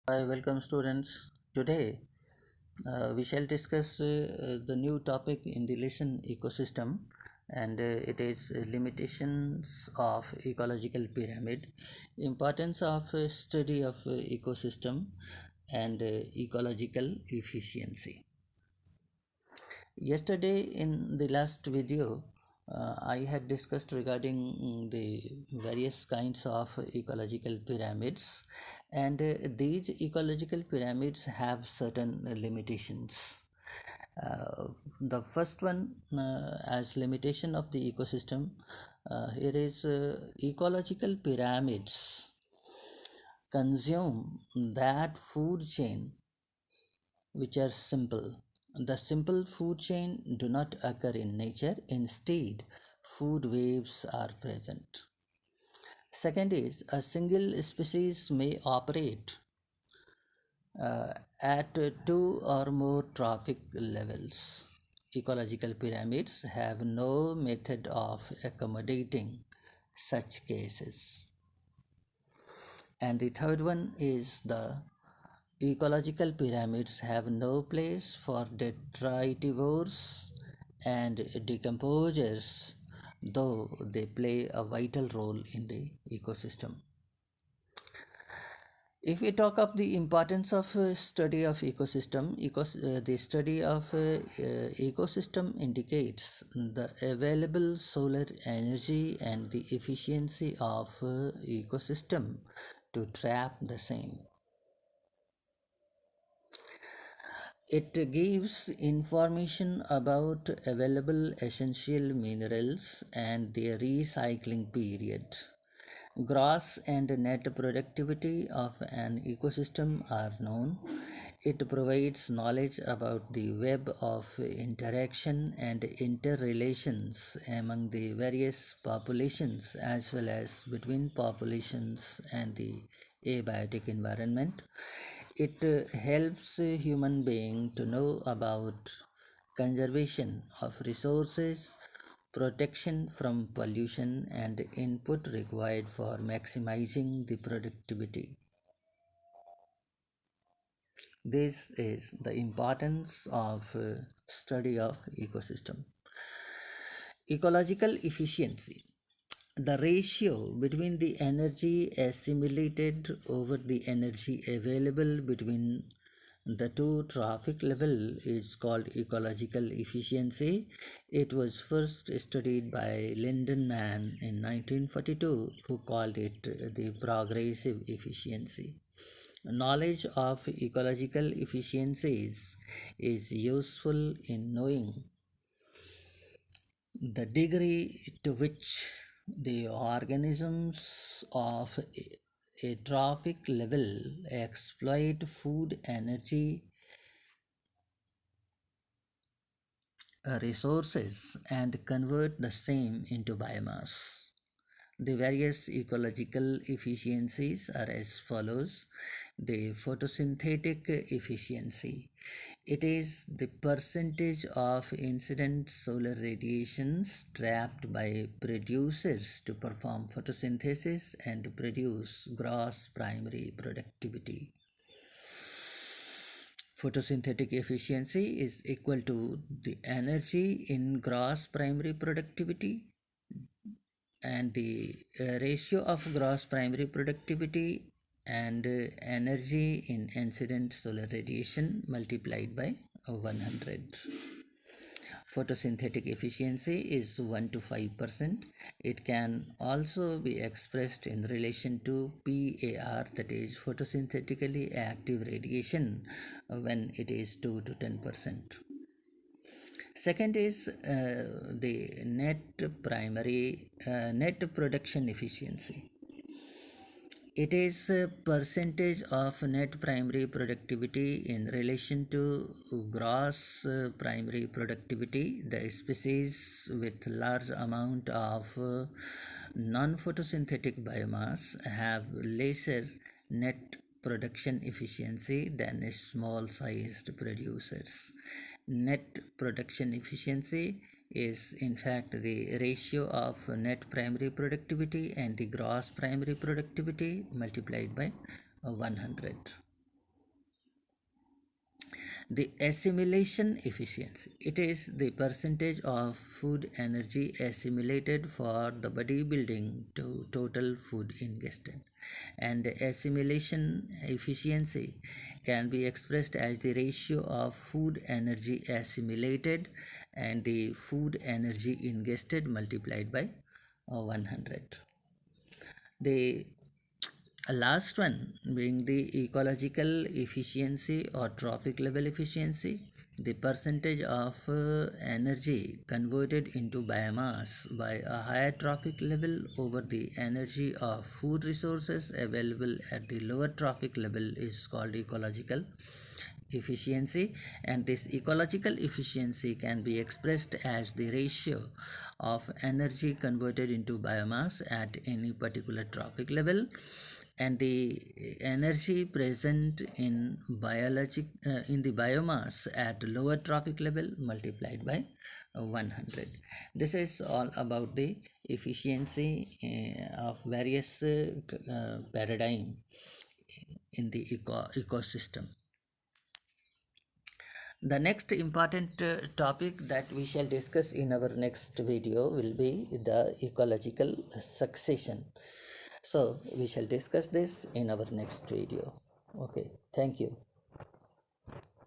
Hi, welcome students. Today we shall discuss the new topic in the lesson ecosystem, and it is limitations of ecological pyramid, importance of study of ecosystem, and ecological efficiency. Yesterday, in the last video, I had discussed regarding the various kinds of ecological pyramids, and these ecological pyramids have certain limitations. The first one, as limitation of the ecosystem, here is ecological pyramids consume that food chain which are simple. The simple food chain do not occur in nature. Instead, food waves are present. Second is a single species may operate uh, at two or more trophic levels. Ecological pyramids have no method of accommodating such cases. And the third one is the ecological pyramids have no place for detritivores and decomposers, though they play a vital role in the ecosystem. If we talk of the importance of study of ecosystem, the study of ecosystem indicates the available solar energy and the efficiency of ecosystem to trap the same. It gives information about available essential minerals and their recycling period. Gross and net productivity of an ecosystem are known. It provides knowledge about the web of interaction and interrelations among the various populations as well as between populations and the abiotic environment. It helps a human being to know about conservation of resources, protection from pollution, and input required for maximizing the productivity. This is the importance of study of ecosystem. Ecological efficiency. The ratio between the energy assimilated over the energy available between the two trophic level is called ecological efficiency. It was first studied by Lindenman in 1942, who called it the progressive efficiency. Knowledge of ecological efficiencies is useful in knowing the degree to which the organisms of a trophic level exploit food energy resources and convert the same into biomass. The various ecological efficiencies are as follows. The photosynthetic efficiency. It is the percentage of incident solar radiations trapped by producers to perform photosynthesis and produce gross primary productivity. Photosynthetic efficiency is equal to the energy in gross primary productivity, and the ratio of gross primary productivity and energy in incident solar radiation multiplied by 100. Photosynthetic efficiency is 1 to 5%. It can also be expressed in relation to PAR, that is photosynthetically active radiation, when it is 2 to 10%. Second is the net production efficiency. It is a percentage of net primary productivity in relation to gross primary productivity. The species with large amount of non-photosynthetic biomass have lesser net production efficiency than small sized producers. Net production efficiency is in fact the ratio of net primary productivity and the gross primary productivity multiplied by 100. The assimilation efficiency. It is the percentage of food energy assimilated for the body building to total food ingested. And the assimilation efficiency can be expressed as the ratio of food energy assimilated and the food energy ingested multiplied by 100. The last one being the ecological efficiency or trophic level efficiency, the percentage of energy converted into biomass by a higher trophic level over the energy of food resources available at the lower trophic level is called ecological efficiency. And this ecological efficiency can be expressed as the ratio of energy converted into biomass at any particular trophic level and the energy present in in the biomass at lower trophic level multiplied by 100. This is all about the efficiency of various paradigm in the ecosystem. The next important topic that we shall discuss in our next video will be the ecological succession. So we shall discuss this in our next video. Okay, thank you.